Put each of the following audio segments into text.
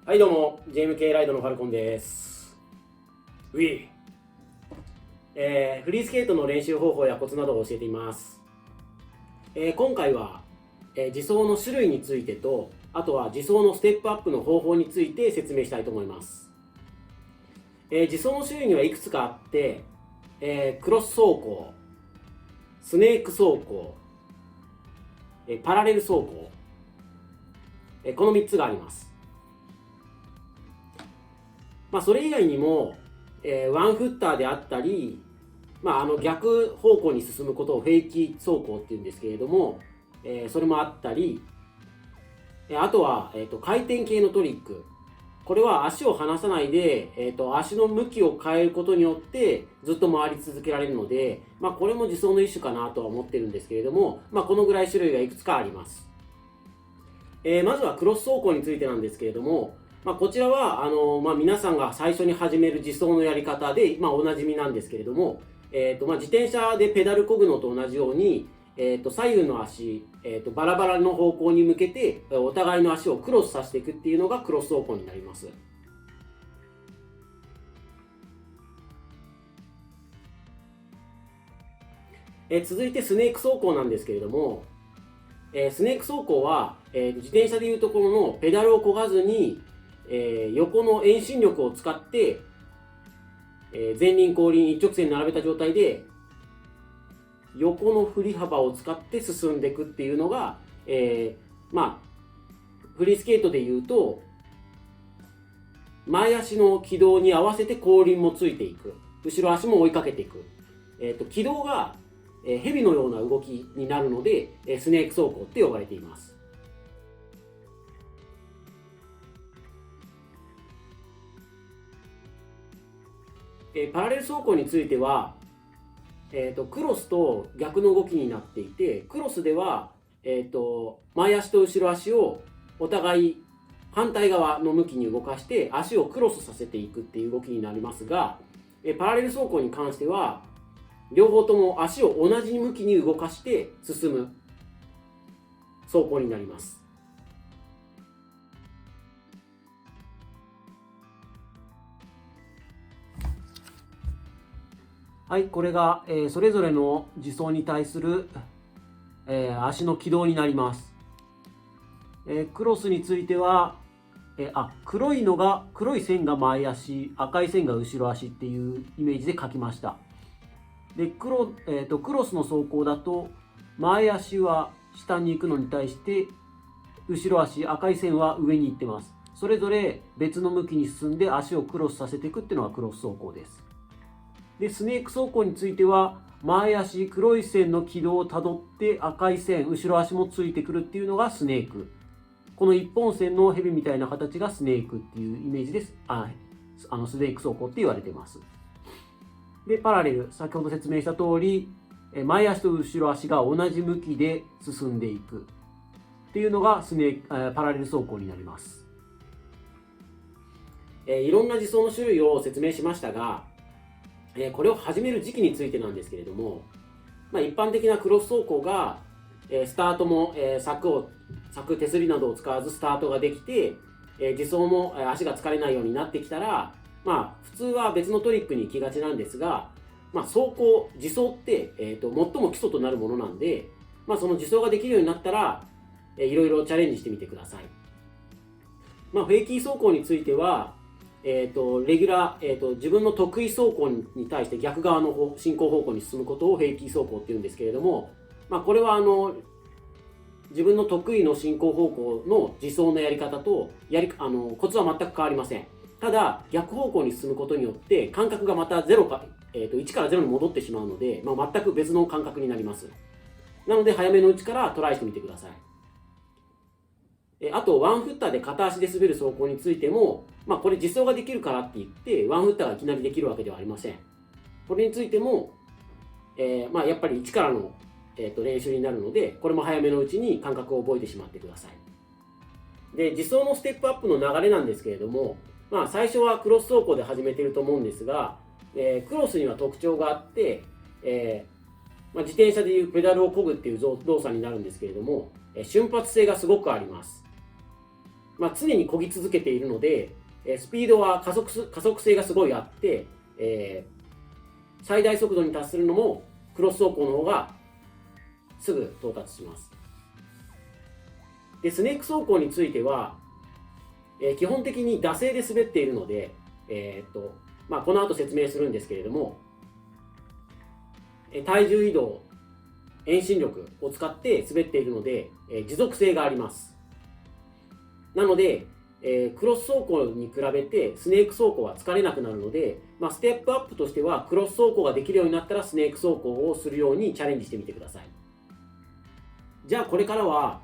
はいどうも JMK ライドのファルコンです。ウィフリースケートの練習方法やコツなどを教えています。今回は、自走の種類についてと、あとは自走のステップアップの方法について説明したいと思います。自走の種類にはいくつかあって、クロス走行、スネーク走行、パラレル走行、この3つがあります。それ以外にも、ワンフッターであったり、逆方向に進むことをフェイキー走行っていうんですけれども、それもあったり、あとは、回転系のトリック。これは足を離さないで、足の向きを変えることによってずっと回り続けられるので、これも自走の一種かなとは思ってるんですけれども、このぐらい種類がいくつかあります。まずはクロス走行についてなんですけれども、こちらは皆さんが最初に始める自走のやり方で、おなじみなんですけれども、自転車でペダル漕ぐのと同じように、左右の足、バラバラの方向に向けてお互いの足をクロスさせていくっていうのがクロス走行になります。続いてスネーク走行なんですけれども、スネーク走行は、自転車でいうところのペダルを漕がずに、横の遠心力を使って、前輪後輪一直線に並べた状態で横の振り幅を使って進んでいくっていうのが、フリースケートでいうと前足の軌道に合わせて後輪もついていく、後ろ足も追いかけていく、軌道が蛇のような動きになるのでスネーク走行って呼ばれています。パラレル走行については、クロスと逆の動きになっていて、クロスでは、前足と後ろ足をお互い反対側の向きに動かして足をクロスさせていくっていう動きになりますが、パラレル走行に関しては両方とも足を同じ向きに動かして進む走行になります。はい、これが、それぞれの自走に対する、足の軌道になります。クロスについては、黒い線が前足、赤い線が後ろ足っていうイメージで書きました。で、クロスの走行だと前足は下に行くのに対して後ろ足、赤い線は上に行ってます。それぞれ別の向きに進んで足をクロスさせていくっていうのがクロス走行です。で、スネーク走行については前足、黒い線の軌道をたどって赤い線、後ろ足もついてくるっていうのがスネーク。この一本線のヘビみたいな形がスネークっていうイメージです。スネーク走行って言われています。で、パラレル、先ほど説明した通り、前足と後ろ足が同じ向きで進んでいくっていうのがパラレル走行になります。いろんな自走の種類を説明しましたが、これを始める時期についてなんですけれども、一般的なクロス走行が、スタートも、柵手すりなどを使わずスタートができて、自走も足が疲れないようになってきたら、普通は別のトリックに行きがちなんですが、自走って、最も基礎となるものなんで、その自走ができるようになったら、いろいろチャレンジしてみてください。フェイキー走行については、レギュラー、自分の得意走行に対して逆側の進行方向に進むことをフェイキー走行っていうんですけれども、これは自分の得意の進行方向の自走のやり方とコツは全く変わりません。ただ逆方向に進むことによって感覚がまた1から0に戻ってしまうので、全く別の感覚になります。なので早めのうちからトライしてみてください。あとワンフッターで片足で滑る走行についても、これ実装ができるからって言ってワンフッターがいきなりできるわけではありません。これについても、やっぱり一からの、練習になるので、これも早めのうちに感覚を覚えてしまってください。で、自走のステップアップの流れなんですけれども、最初はクロス走行で始めていると思うんですが、クロスには特徴があって、自転車でいうペダルを漕ぐっていう動作になるんですけれども、瞬発性がすごくあります。常に漕ぎ続けているので、スピードは加速性がすごいあって、最大速度に達するのもクロス走行の方がすぐ到達します。でスネーク走行については、基本的に惰性で滑っているので、この後説明するんですけれども、体重移動、遠心力を使って滑っているので、持続性があります。なので、クロス走行に比べてスネーク走行は疲れなくなるので、ステップアップとしてはクロス走行ができるようになったらスネーク走行をするようにチャレンジしてみてください。じゃあこれからは、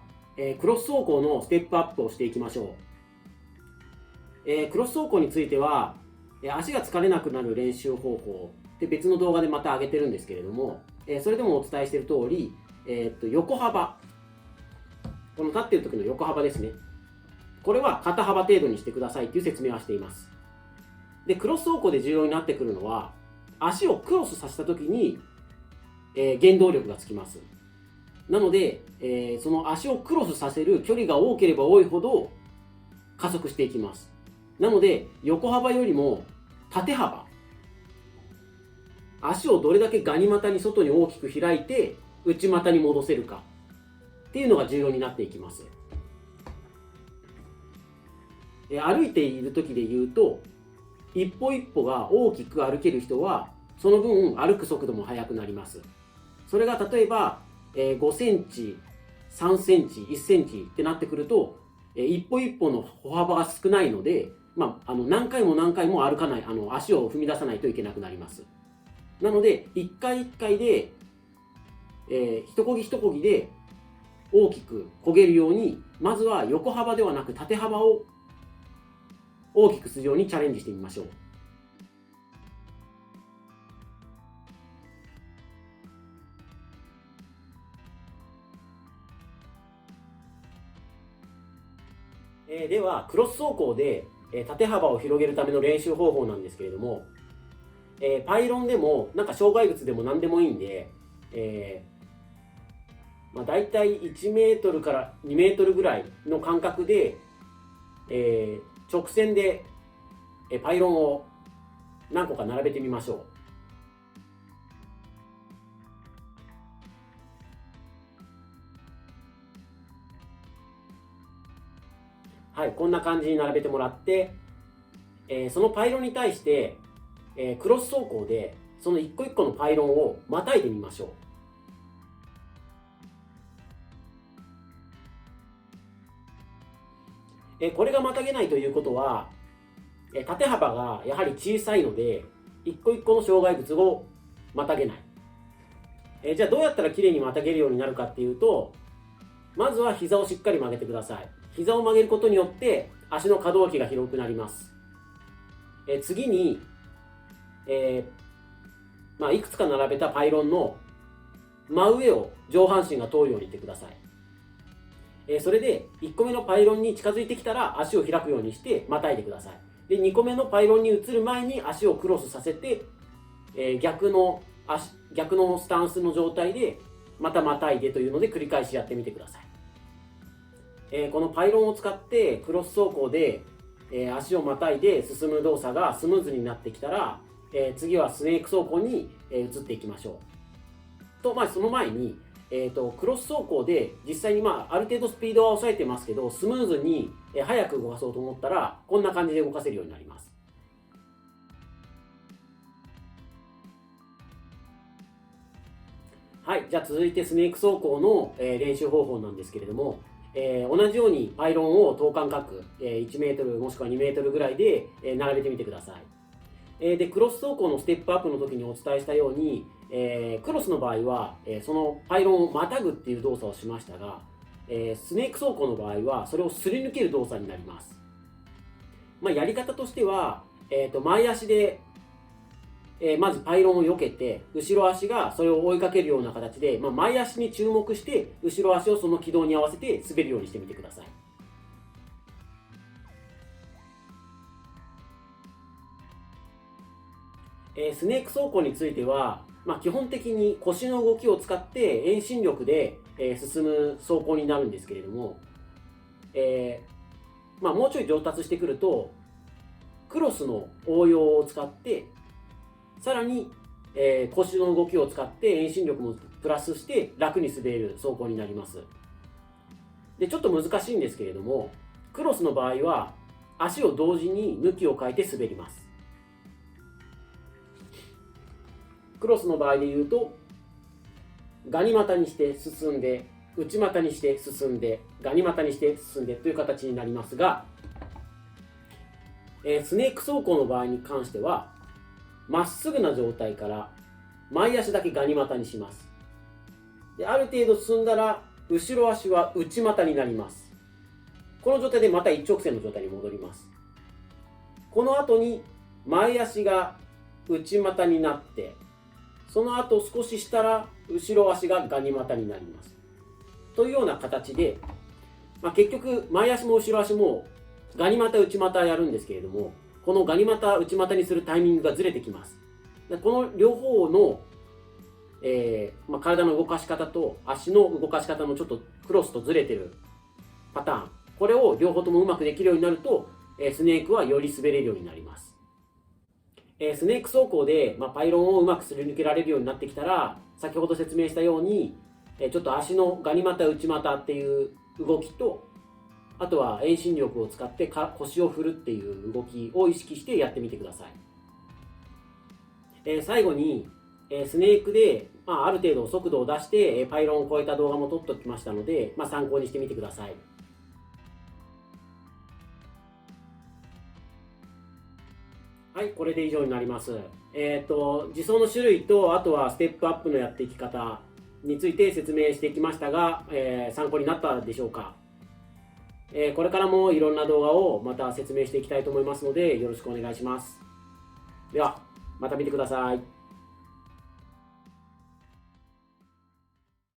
クロス走行のステップアップをしていきましょう。クロス走行については、足が疲れなくなる練習方法で別の動画でまた上げてるんですけれども、それでもお伝えしている通り、横幅、この立っている時の横幅ですね、これは肩幅程度にしてくださいという説明はしています。でクロス走行で重要になってくるのは、足をクロスさせた時に、原動力がつきます。なので、その足をクロスさせる距離が多ければ多いほど加速していきます。なので横幅よりも縦幅、足をどれだけガニ股に外に大きく開いて内股に戻せるかっていうのが重要になっていきます。歩いている時で言うと、一歩一歩が大きく歩ける人はその分歩く速度も速くなります。それが例えば5センチ、3センチ、1センチってなってくると、一歩一歩の歩幅が少ないので、何回も何回も歩かない、足を踏み出さないといけなくなります。なので一回一回で、一漕ぎ一漕ぎで大きく漕げるように、まずは横幅ではなく縦幅を大きくするようにチャレンジしてみましょう。ではクロス走行で縦幅を広げるための練習方法なんですけれども、パイロンでもなんか障害物でも何でもいいんで、だいたい1メートルから2メートルぐらいの間隔で、直線でパイロンを何個か並べてみましょう。はい、こんな感じに並べてもらって、そのパイロンに対して、クロス走行でその一個一個のパイロンをまたいでみましょう。これがまたげないということは、縦幅がやはり小さいので一個一個の障害物をまたげない。じゃあどうやったらきれいにまたげるようになるかっていうと、まずは膝をしっかり曲げてください。膝を曲げることによって足の可動域が広くなります。次に、いくつか並べたパイロンの真上を上半身が通るようにしてください。それで1個目のパイロンに近づいてきたら足を開くようにしてまたいでください。で2個目のパイロンに移る前に足をクロスさせて、逆のスタンスの状態でまたまたいでというので繰り返しやってみてください。このパイロンを使ってクロス走行で、足をまたいで進む動作がスムーズになってきたら、次はスネーク走行に、移っていきましょう。と、その前に、クロス走行で実際にある程度スピードは抑えてますけど、スムーズに、速く動かそうと思ったらこんな感じで動かせるようになります。はい、じゃあ続いてスネーク走行の、練習方法なんですけれども、同じようにパイロンを等間隔、1メートルもしくは2メートルぐらいで、並べてみてください。でクロス走行のステップアップの時にお伝えしたように、クロスの場合は、そのパイロンをまたぐっていう動作をしましたが、スネーク走行の場合はそれをすり抜ける動作になります。やり方としては、前足で、まずパイロンを避けて後ろ足がそれを追いかけるような形で、前足に注目して後ろ足をその軌道に合わせて滑るようにしてみてください。スネーク走行については、基本的に腰の動きを使って遠心力で、進む走行になるんですけれども、もうちょい上達してくるとクロスの応用を使ってさらに、腰の動きを使って遠心力もプラスして楽に滑れる走行になります。でちょっと難しいんですけれども、クロスの場合は足を同時に向きを変えて滑ります。クロスの場合で言うとガニ股にして進んで内股にして進んでガニ股にして進んでという形になりますが、スネーク走行の場合に関してはまっすぐな状態から前足だけガニ股にします。である程度進んだら後ろ足は内股になります。この状態でまた一直線の状態に戻ります。この後に前足が内股になってその後少ししたら後ろ足がガニ股になりますというような形で、結局前足も後ろ足もガニ股内股やるんですけれども、このガニ股内股にするタイミングがずれてきます。でこの両方の、体の動かし方と足の動かし方のちょっとクロスとずれてるパターン、これを両方ともうまくできるようになると、スネークはより滑れるようになります。スネーク走行で、パイロンをうまくすり抜けられるようになってきたら、先ほど説明したように、ちょっと足のガニ股内股っていう動きと、あとは遠心力を使って腰を振るっていう動きを意識してやってみてください。最後に、スネークで、ある程度速度を出してパイロンを超えた動画も撮っておきましたので、参考にしてみてください。はい、これで以上になります。自走の種類と、あとはステップアップのやっていき方について説明してきましたが、参考になったでしょうか。これからもいろんな動画をまた説明していきたいと思いますので、よろしくお願いします。では、また見てください。